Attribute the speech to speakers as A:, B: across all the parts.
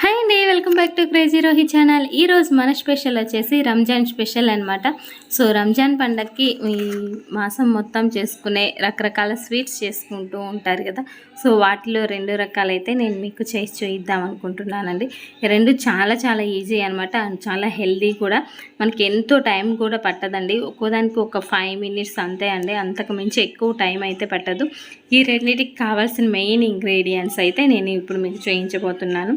A: Hi అండి, welcome back to crazy Rohi channel. ఈరోజు మన స్పెషల్ వచ్చేసి రంజాన్ స్పెషల్ అనమాట. సో రంజాన్ పండగకి ఈ మాసం మొత్తం చేసుకునే రకరకాల స్వీట్స్ చేసుకుంటూ ఉంటారు కదా. సో వాటిలో రెండు రకాలైతే నేను మీకు చేసి చూద్దాం అనుకుంటున్నానండి. రెండు చాలా చాలా ఈజీ అనమాట, చాలా హెల్దీ కూడా. మనకి ఎంతో టైం కూడా పట్టదండి, ఒక్కోదానికి ఒక 5 minutes అంతే అండి, అంతకు మించి ఎక్కువ టైం అయితే పట్టదు. ఈ రెండింటికి కావాల్సిన మెయిన్ ఇంగ్రీడియంట్స్ అయితే నేను ఇప్పుడు మీకు చూపించబోతున్నాను.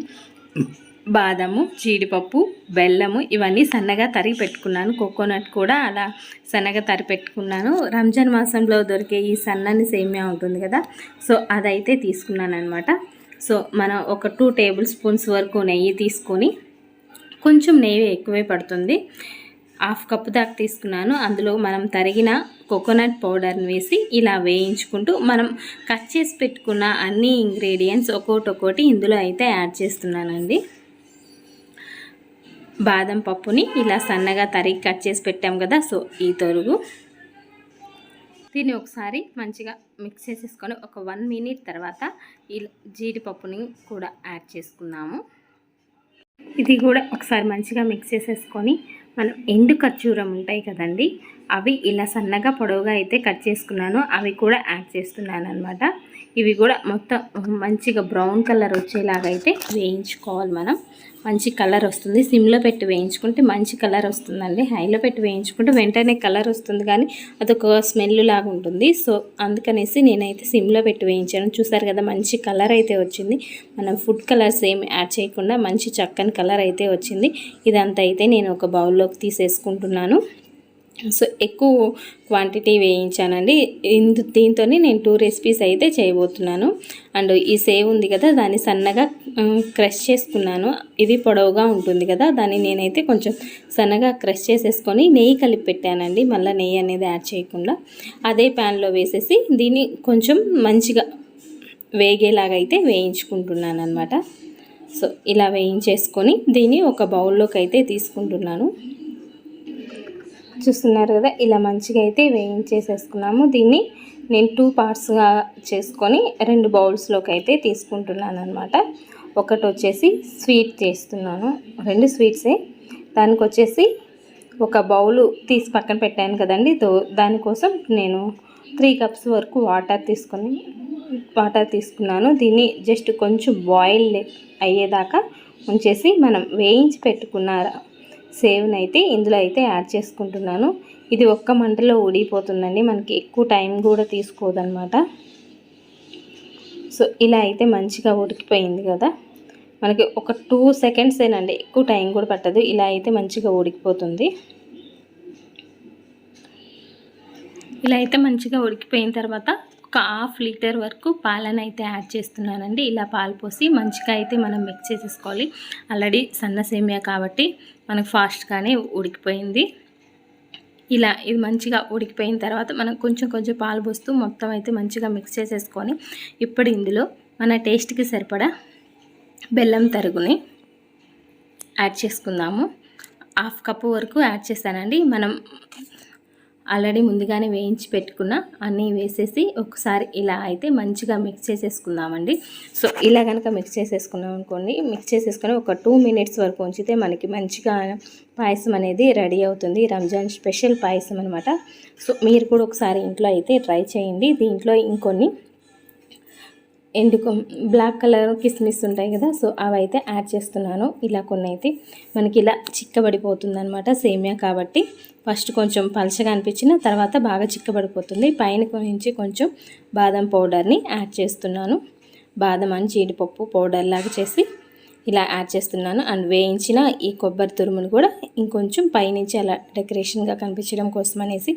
A: బాదము, జీడిపప్పు, బెల్లము ఇవన్నీ సన్నగా తరిగి పెట్టుకున్నాను. కోకోనట్ కూడా అలా సన్నగా తరిగి పెట్టుకున్నాను. రంజాన్ మాసంలో దొరికే ఈ సన్నని సేమియా ఉంటుంది కదా, సో అదైతే తీసుకున్నాను అనమాట. సో మనం ఒక 2 tablespoons వరకు నెయ్యి తీసుకొని, కొంచెం నెయ్యి ఎక్కువే పడుతుంది, 1/2 cup దాకా తీసుకున్నాను. అందులో మనం తరిగిన కోకోనట్ పౌడర్ని వేసి ఇలా వేయించుకుంటూ మనం కట్ చేసి పెట్టుకున్న అన్ని ఇంగ్రీడియంట్స్ ఒక్కొక్కటి ఇందులో అయితే యాడ్ చేస్తున్నానండి. బాదం పప్పుని ఇలా సన్నగా తరిగి కట్ చేసి పెట్టాం కదా, సో ఈ తరుగు దీన్ని ఒకసారి మంచిగా మిక్స్ చేసేసుకొని ఒక 1 minute తర్వాత ఈ జీడిపప్పుని కూడా యాడ్ చేసుకున్నాము. ఇది కూడా ఒకసారి మంచిగా మిక్స్ చేసేసుకొని మనం ఎండు ఖర్జూరం ఉంటాయి కదండి, అవి ఇలా సన్నగా పొడవుగా అయితే కట్ చేసుకున్నాను, అవి కూడా యాడ్ చేస్తున్నాను అనమాట. ఇవి కూడా మొత్తం మంచిగా బ్రౌన్ కలర్ వచ్చేలాగా అయితే వేయించుకోవాలి. మనం మంచి కలర్ వస్తుంది, సిమ్లో పెట్టి వేయించుకుంటే మంచి కలర్ వస్తుందండి. హైలో పెట్టి వేయించుకుంటే వెంటనే కలర్ వస్తుంది కానీ అదొక స్మెల్ లాగా ఉంటుంది. సో అందుకనేసి నేనైతే సిమ్లో పెట్టి వేయించాను. చూసారు కదా, మంచి కలర్ అయితే వచ్చింది. మనం ఫుడ్ కలర్స్ ఏమి యాడ్ చేయకుండా మంచి చక్కని కలర్ అయితే వచ్చింది. ఇదంతా అయితే నేను ఒక బౌల్లోకి తీసేసుకుంటున్నాను. సో ఎక్కువ క్వాంటిటీ వేయించానండి. దీంతో నేను 2 recipes అయితే చేయబోతున్నాను. అండ్ ఈ సేవ్ ఉంది కదా, దాన్ని సన్నగా క్రష్ చేసుకున్నాను. ఇది పొడవుగా ఉంటుంది కదా, దాన్ని నేనైతే కొంచెం సన్నగా క్రష్ చేసేసుకొని నెయ్యి కలిపి పెట్టానండి. మళ్ళీ నెయ్యి అనేది యాడ్ చేయకుండా అదే ప్యాన్లో వేసేసి దీన్ని కొంచెం మంచిగా వేగేలాగా అయితే వేయించుకుంటున్నాను అనమాట. సో ఇలా వేయించేసుకొని దీన్ని ఒక బౌల్లోకి అయితే తీసుకుంటున్నాను. చూస్తున్నారు కదా, ఇలా మంచిగా అయితే వేయించేసేసుకున్నాము. దీన్ని నేను 2 partsగా చేసుకొని 2 bowlsలోకి అయితే తీసుకుంటున్నాను అనమాట. ఒకటి వచ్చేసి స్వీట్ చేస్తున్నాను, 2 sweetsే. దానికి వచ్చేసి ఒక బౌలు తీసి పక్కన పెట్టాను కదండి, దానికోసం నేను 3 cups వరకు వాటర్ తీసుకున్నాను. దీన్ని జస్ట్ కొంచెం బాయిల్ అయ్యేదాకా ఉంచేసి మనం వేయించి పెట్టుకున్న సేవ్నైతే ఇందులో అయితే యాడ్ చేసుకుంటున్నాను. ఇది ఒక్క మంటలో ఉడిపోతుందండి, మనకి ఎక్కువ టైం కూడా తీసుకోదన్నమాట. సో ఇలా అయితే మంచిగా ఉడికిపోయింది కదా, మనకి ఒక 2 seconds ఏనండి, ఎక్కువ టైం కూడా పట్టదు. ఇలా అయితే మంచిగా ఉడికిపోతుంది. ఇలా అయితే మంచిగా ఉడికిపోయిన తర్వాత ఒక 1/2 liter వరకు పాలను అయితే యాడ్ చేస్తున్నానండి. ఇలా పాలు పోసి మంచిగా అయితే మనం మిక్స్ చేసేసుకోవాలి. ఆల్రెడీ సన్న సేమియా కాబట్టి మనకు ఫాస్ట్గానే ఉడికిపోయింది. ఇలా ఇది మంచిగా ఉడికిపోయిన తర్వాత మనం కొంచెం పాలు పోస్తూ మొత్తం అయితే మంచిగా మిక్స్ చేసేసుకొని ఇప్పుడు ఇందులో మన టేస్ట్కి సరిపడా బెల్లం తరుగుని యాడ్ చేసుకుందాము. 1/2 cup వరకు యాడ్ చేస్తానండి. మనం ఆల్రెడీ ముందుగానే వేయించి పెట్టుకున్న అన్నీ వేసేసి ఒకసారి ఇలా అయితే మంచిగా మిక్స్ చేసేసుకుందామండి. సో ఇలా కనుక మిక్స్ చేసేసుకున్నాం అనుకోండి, మిక్స్ చేసేసుకొని ఒక 2 minutes వరకు ఉంచితే మనకి మంచిగా పాయసం అనేది రెడీ అవుతుంది. రంజాన్ స్పెషల్ పాయసం అనమాట. సో మీరు కూడా ఒకసారి ఇంట్లో అయితే ట్రై చేయండి. దీంట్లో ఇంకొన్ని బ్లాక్ కలర్ కిస్మిస్ ఉంటాయి కదా, సో అవి అయితే యాడ్ చేస్తున్నాను. ఇలా కొన్ని అయితే మనకి ఇలా చిక్కబడిపోతుంది అనమాట సేమియా కాబట్టి. ఫస్ట్ కొంచెం పలచగా అనిపించిన తర్వాత బాగా చిక్కబడిపోతుంది. పైన నుంచి కొంచెం బాదం పౌడర్ని యాడ్ చేస్తున్నాను. బాదం అని జీడిపప్పు పౌడర్ లాగా చేసి ఇలా యాడ్ చేస్తున్నాను. అండ్ వేయించిన ఈ కొబ్బరి తురుమును కూడా ఇంకొంచెం పైనుంచి అలా డెకరేషన్గా కనిపించడం కోసం అనేసి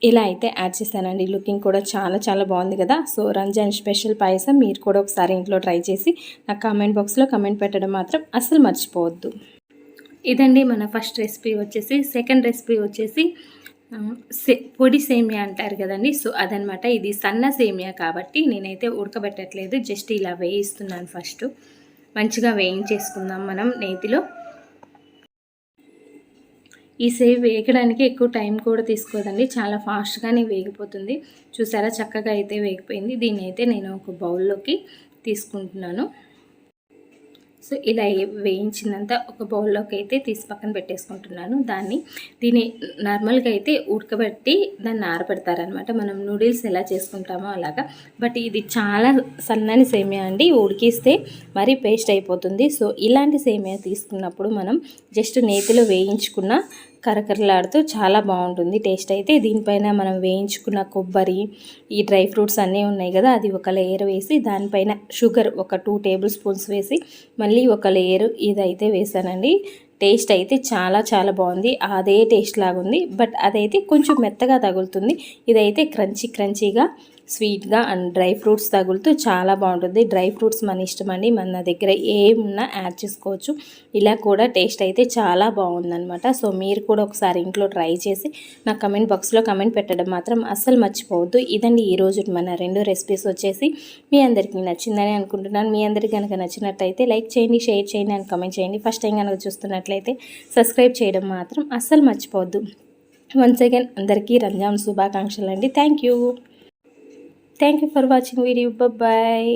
A: ఇలా అయితే యాడ్ చేశానండి. లుకింగ్ కూడా చాలా చాలా బాగుంది కదా. సో రంజాన్ స్పెషల్ పాయసం మీరు కూడా ఒకసారి ఇంట్లో ట్రై చేసి నాకు కామెంట్ బాక్స్లో కమెంట్ పెట్టడం మాత్రం అస్సలు మర్చిపోవద్దు. ఇదండి మన ఫస్ట్ రెసిపీ వచ్చేసి. సెకండ్ రెసిపీ వచ్చేసి పొడి సేమియా అంటారు కదండి, సో అదనమాట. ఇది సన్న సేమియా కాబట్టి నేనైతే ఉడకబెట్టట్లేదు, జస్ట్ ఇలా వేయిస్తున్నాను. ఫస్ట్ మంచిగా వేయించేసుకుందాం మనం నేతిలో. ఈ సేవ్ వేగడానికి ఎక్కువ టైం కూడా తీసుకోదండి, చాలా ఫాస్ట్గానే వేగిపోతుంది. చూసారా, చక్కగా అయితే వేగిపోయింది. దీన్ని అయితే నేను ఒక బౌల్లోకి తీసుకుంటున్నాను. సో ఇలా వేయించిందంతా ఒక బౌల్లోకి అయితే తీసి పక్కన పెట్టేసుకుంటున్నాను. దీన్ని నార్మల్గా అయితే ఉడకబెట్టి దాన్ని ఆరబెడతారనమాట. మనం నూడిల్స్ ఎలా చేసుకుంటామో అలాగా. బట్ ఇది చాలా సన్నని సేమియా అండి, ఉడికిస్తే మరీ పేస్ట్ అయిపోతుంది. సో ఇలాంటి సేమియా తీసుకున్నప్పుడు మనం జస్ట్ నేతిలో వేయించుకున్న కరకరలాడుతూ చాలా బాగుంటుంది టేస్ట్ అయితే. దీనిపైన మనం వేయించుకున్న కొబ్బరి, ఈ డ్రై ఫ్రూట్స్ అన్నీ ఉన్నాయి కదా, అది ఒక లేయర్ వేసి దానిపైన షుగర్ ఒక 2 టేబుల్ స్పూన్స్ వేసి మళ్ళీ ఒక లేయర్ ఇదైతే వేసానండి. టేస్ట్ అయితే చాలా చాలా బాగుంది. అదే టేస్ట్ లాగుంది, బట్ అదైతే కొంచెం మెత్తగా తగులుతుంది. ఇదైతే క్రంచీగా స్వీట్గా అండ్ డ్రై ఫ్రూట్స్ తగులుతూ చాలా బాగుంటుంది. డ్రై ఫ్రూట్స్ మన ఇష్టం అండి, మన దగ్గర ఏమున్నా యాడ్ చేసుకోవచ్చు. ఇలా కూడా టేస్ట్ అయితే చాలా బాగుందనమాట. సో మీరు కూడా ఒకసారి ఇంట్లో ట్రై చేసి నా కమెంట్ బాక్స్లో కమెంట్ పెట్టడం మాత్రం అస్సలు మర్చిపోవద్దు. ఇదండి ఈరోజు మన 2 రెసిపీస్ వచ్చేసి. మీ అందరికీ నచ్చిందని అనుకుంటున్నాను. మీ అందరికీ కనుక నచ్చినట్టయితే లైక్ చేయండి, షేర్ చేయండి అండ్ కమెంట్ చేయండి. ఫస్ట్ టైం కనుక చూస్తున్నట్లయితే సబ్స్క్రైబ్ చేయడం మాత్రం అస్సలు మర్చిపోవద్దు. వన్స్ అగైన్ అందరికీ రంజాన్ శుభాకాంక్షలు అండి. Thank you for watching video. Bye.